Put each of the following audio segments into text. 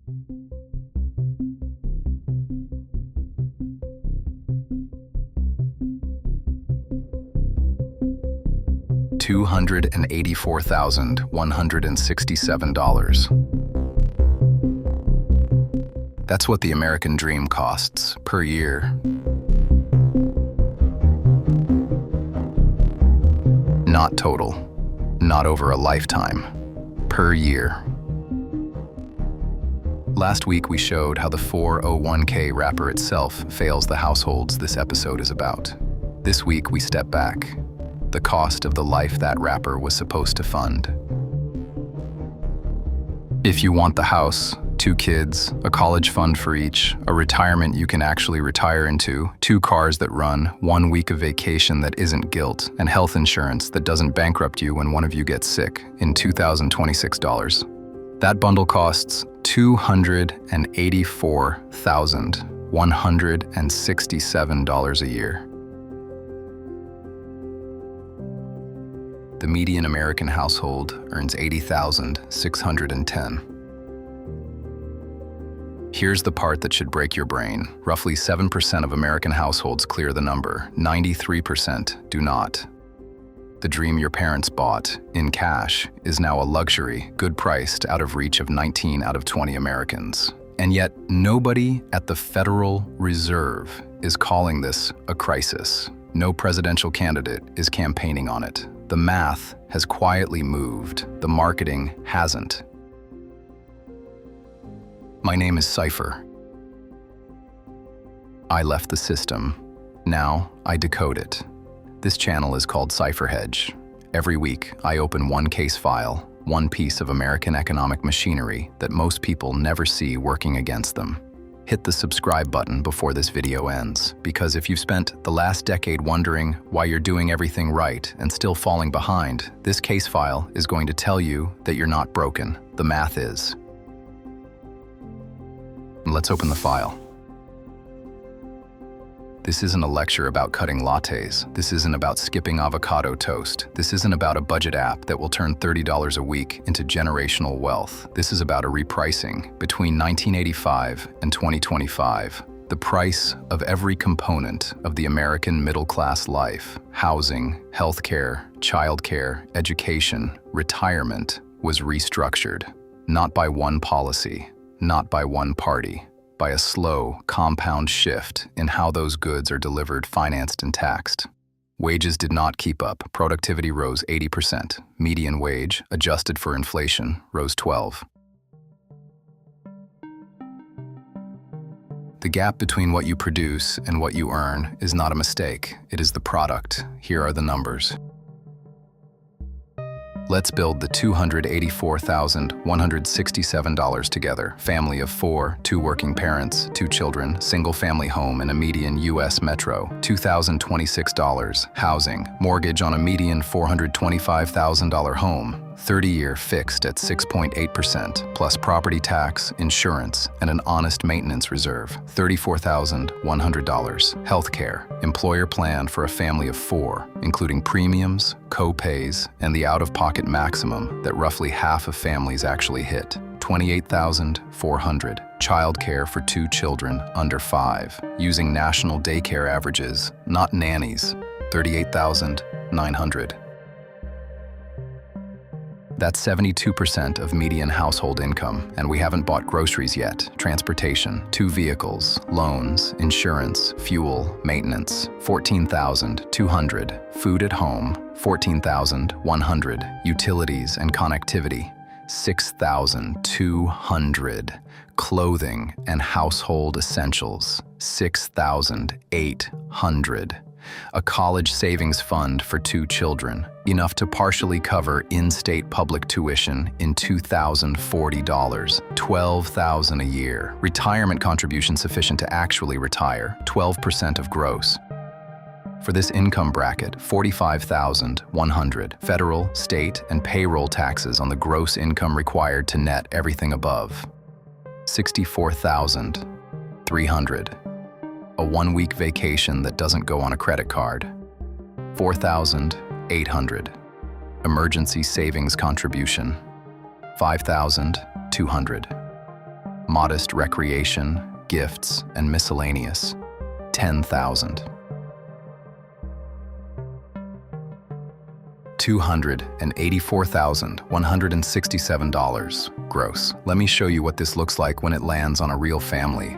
$284,167. That's what the American dream costs per year. Not total, not over a lifetime, per year. Last week we showed how the 401k wrapper itself fails the households this episode is about. This week we step back. The cost of the life that wrapper was supposed to fund. If you want the house, 2 kids, a college fund for each, a retirement you can actually retire into, 2 cars that run, 1 week of vacation that isn't guilt, and health insurance that doesn't bankrupt you when one of you gets sick in $2,026. That bundle costs $284,167 a year. The median American household earns $80,610. Here's the part that should break your brain. Roughly 7% of American households clear the number. 93% do not. The dream your parents bought, in cash, is now a luxury, good-priced, out of reach of 19 out of 20 Americans. And yet, nobody at the Federal Reserve is calling this a crisis. No presidential candidate is campaigning on it. The math has quietly moved. The marketing hasn't. My name is Cipher. I left the system. Now I decode it. This channel is called CipherHedge. Every week, I open one case file, one piece of American economic machinery that most people never see working against them. Hit the subscribe button before this video ends, because if you've spent the last decade wondering why you're doing everything right and still falling behind, this case file is going to tell you that you're not broken. The math is. Let's open the file. This isn't a lecture about cutting lattes. This isn't about skipping avocado toast. This isn't about a budget app that will turn $30 a week into generational wealth. This is about a repricing between 1985 and 2025. The price of every component of the American middle-class life, housing, healthcare, childcare, education, retirement, was restructured. Not by one policy, not by one party, by a slow, compound shift in how those goods are delivered, financed, and taxed. Wages did not keep up. Productivity rose 80%. Median wage, adjusted for inflation, rose 12%. The gap between what you produce and what you earn is not a mistake. It is the product. Here are the numbers. Let's build the $284,167 together. Family of 4, 2 working parents, 2 children, single-family home in a median U.S. metro, $2,026. Housing, mortgage on a median $425,000 home, 30-year fixed at 6.8%, plus property tax, insurance, and an honest maintenance reserve, $34,100. Healthcare, employer plan for a family of 4, including premiums, co-pays, and the out-of-pocket maximum that roughly half of families actually hit, $28,400. Childcare for 2 children under 5, using national daycare averages, not nannies, $38,900. That's 72% of median household income, and we haven't bought groceries yet. Transportation, 2 vehicles, loans, insurance, fuel, maintenance, $14,200. Food at home, $14,100. Utilities and connectivity, $6,200. Clothing and household essentials, $6,800. A college savings fund for 2 children, enough to partially cover in-state public tuition in $2,040, $12,000 a year. Retirement contribution sufficient to actually retire, 12% of gross. For this income bracket, $45,100. Federal, state, and payroll taxes on the gross income required to net everything above, $64,300. A 1-week vacation that doesn't go on a credit card, $4,800. Emergency savings contribution, $5,200. Modest recreation, gifts, and miscellaneous, 10,000. $284,167 gross. Let me show you what this looks like when it lands on a real family.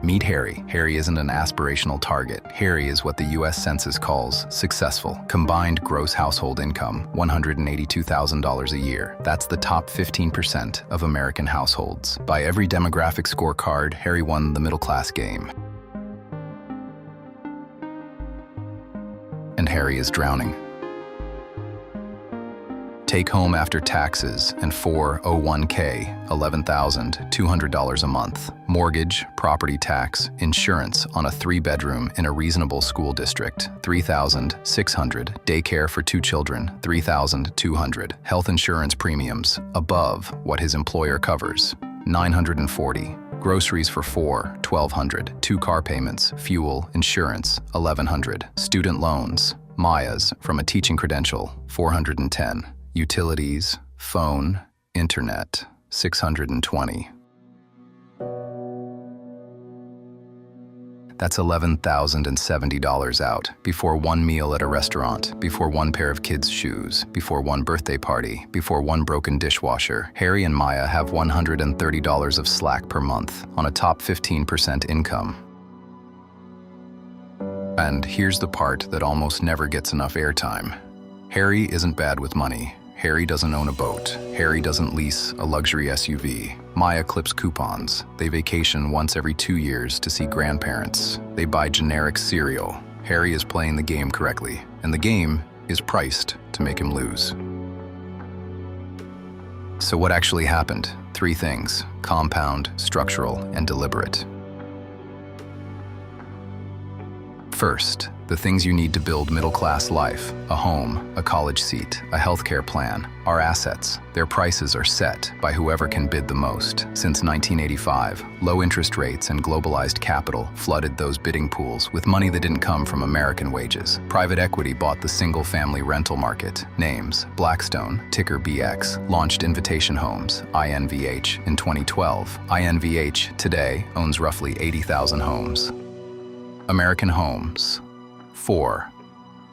Meet Harry. Harry isn't an aspirational target. Harry is what the US Census calls successful. Combined gross household income, $182,000 a year. That's the top 15% of American households. By every demographic scorecard, Harry won the middle-class game. And Harry is drowning. Take home after taxes and 401k, $11,200 a month. Mortgage, property tax, insurance on a 3-bedroom in a reasonable school district, $3,600. Daycare for 2 children, $3,200. Health insurance premiums above what his employer covers, $940. Groceries for 4, $1,200. 2 car payments, fuel, insurance, $1,100. Student loans, Maya's from a teaching credential, $410. Utilities, phone, internet, $620. That's $11,070 out, before 1 meal at a restaurant, before 1 pair of kids' shoes, before 1 birthday party, before 1 broken dishwasher. Harry and Maya have $130 of slack per month on a top 15% income. And here's the part that almost never gets enough airtime. Harry isn't bad with money. Harry doesn't own a boat. Harry doesn't lease a luxury SUV. Maya clips coupons. They vacation once every 2 years to see grandparents. They buy generic cereal. Harry is playing the game correctly, and the game is priced to make him lose. So what actually happened? 3 things: compound, structural, and deliberate. First, the things you need to build middle-class life: a home, a college seat, a healthcare plan, are assets. Their prices are set by whoever can bid the most. Since 1985, low interest rates and globalized capital flooded those bidding pools with money that didn't come from American wages. Private equity bought the single-family rental market. Names: Blackstone, ticker BX, launched Invitation Homes, INVH, in 2012. INVH today owns roughly 80,000 homes. American Homes. 4.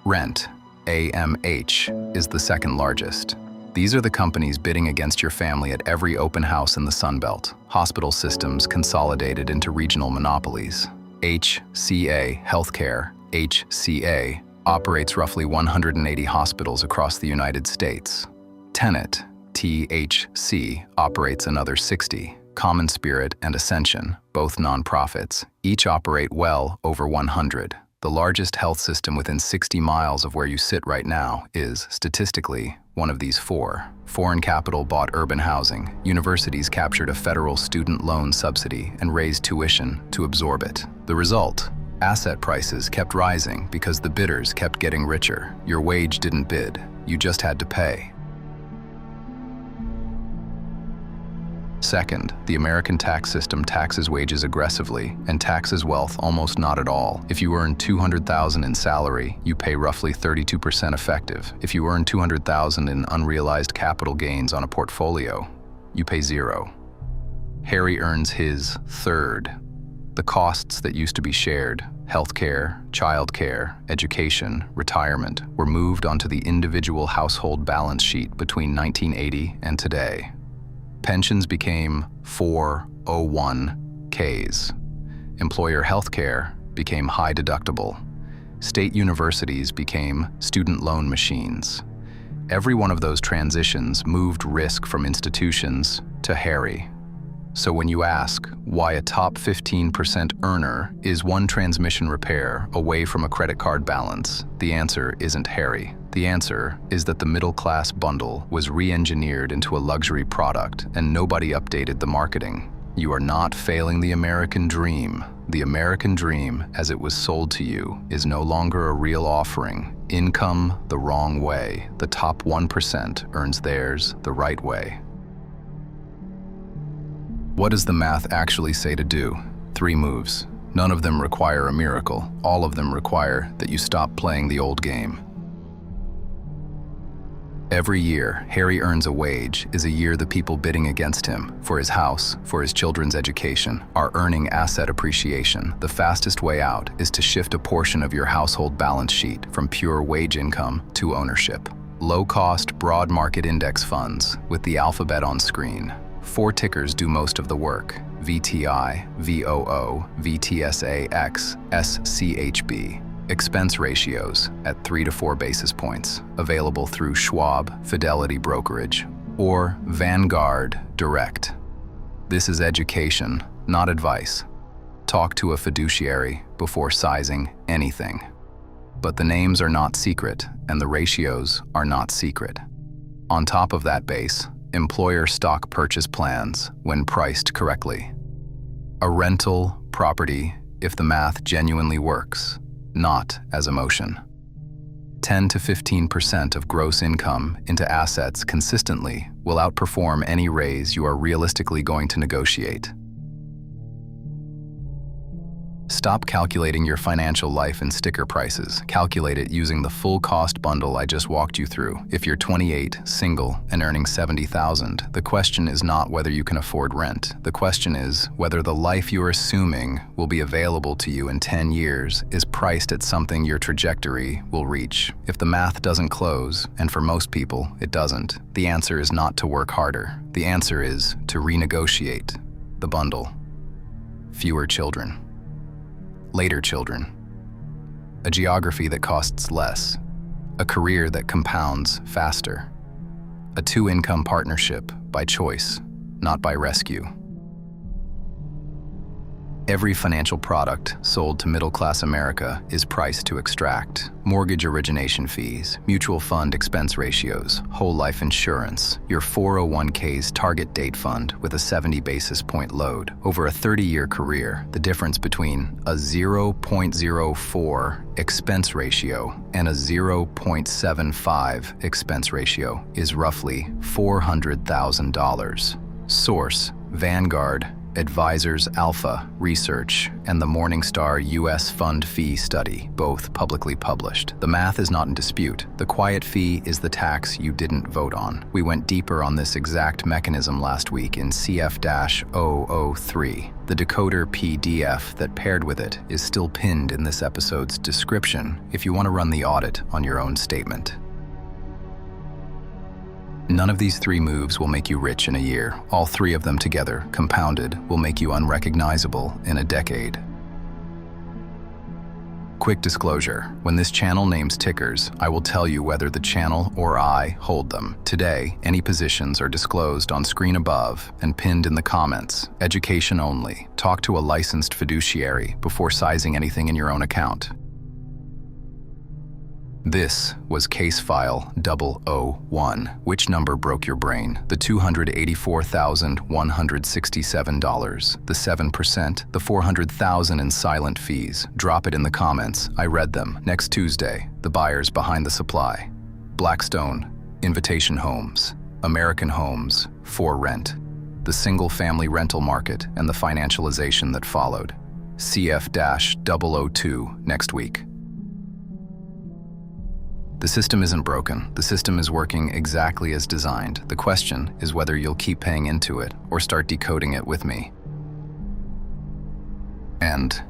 Rent, AMH, is the second largest. These are the companies bidding against your family at every open house in the Sun Belt. Hospital systems consolidated into regional monopolies. HCA Healthcare, HCA, operates roughly 180 hospitals across the United States. Tenet, THC, operates another 60. Common Spirit and Ascension, both nonprofits, each operate well over 100. The largest health system within 60 miles of where you sit right now is, statistically, one of these 4. Foreign capital bought urban housing. Universities captured a federal student loan subsidy and raised tuition to absorb it. The result? Asset prices kept rising because the bidders kept getting richer. Your wage didn't bid, you just had to pay. Second, the American tax system taxes wages aggressively and taxes wealth almost not at all. If you earn $200,000 in salary, you pay roughly 32% effective. If you earn $200,000 in unrealized capital gains on a portfolio, you pay 0. Harry earns his third. The costs that used to be shared, healthcare, childcare, education, retirement, were moved onto the individual household balance sheet between 1980 and today. Pensions became 401ks. Employer health care became high deductible. State universities became student loan machines. Every one of those transitions moved risk from institutions to Harry. So when you ask why a top 15% earner is 1 transmission repair away from a credit card balance, the answer isn't Harry. The answer is that the middle-class bundle was re-engineered into a luxury product and nobody updated the marketing. You are not failing the American dream. The American dream, as it was sold to you, is no longer a real offering. Income the wrong way. The top 1% earns theirs the right way. What does the math actually say to do? 3 moves. None of them require a miracle. All of them require that you stop playing the old game. Every year, Harry earns a wage is a year the people bidding against him for his house, for his children's education, are earning asset appreciation. The fastest way out is to shift a portion of your household balance sheet from pure wage income to ownership. Low-cost, broad market index funds with the alphabet on screen. 4 tickers do most of the work: VTI, VOO, VTSAX, SCHB. Expense ratios at 3 to 4 basis points, available through Schwab, Fidelity Brokerage, or Vanguard Direct. This is education, not advice. Talk to a fiduciary before sizing anything. But the names are not secret, and the ratios are not secret. On top of that base, employer stock purchase plans when priced correctly. A rental property if the math genuinely works, not as emotion. 10 to 15% of gross income into assets consistently will outperform any raise you are realistically going to negotiate. Stop calculating your financial life in sticker prices. Calculate it using the full cost bundle I just walked you through. If you're 28, single, and earning $70,000, the question is not whether you can afford rent. The question is whether the life you're assuming will be available to you in 10 years is priced at something your trajectory will reach. If the math doesn't close, and for most people it doesn't, the answer is not to work harder. The answer is to renegotiate the bundle. Fewer children. Later children, a geography that costs less, a career that compounds faster, a 2-income partnership by choice, not by rescue. Every financial product sold to middle-class America is priced to extract. Mortgage origination fees, mutual fund expense ratios, whole life insurance, your 401k's target date fund with a 70 basis point load. Over a 30-year career, the difference between a 0.04 expense ratio and a 0.75 expense ratio is roughly $400,000. Source: Vanguard, Advisors Alpha Research, and the Morningstar U.S. Fund Fee Study, both publicly published. The math is not in dispute. The quiet fee is the tax you didn't vote on. We went deeper on this exact mechanism last week in CF-003. The Decoder PDF that paired with it is still pinned in this episode's description if you want to run the audit on your own statement. None of these 3 moves will make you rich in a year. All 3 of them together, compounded, will make you unrecognizable in a decade. Quick disclosure: when this channel names tickers, I will tell you whether the channel or I hold them. Today, any positions are disclosed on screen above and pinned in the comments. Education only. Talk to a licensed fiduciary before sizing anything in your own account. This was Case File 001. Which number broke your brain? The $284,167, the 7%, the $400,000 in silent fees. Drop it in the comments. I read them. Next Tuesday, the buyers behind the supply. Blackstone, Invitation Homes, American Homes, For Rent, the single-family rental market, and the financialization that followed. CF-002 next week. The system isn't broken. The system is working exactly as designed. The question is whether you'll keep paying into it or start decoding it with me. And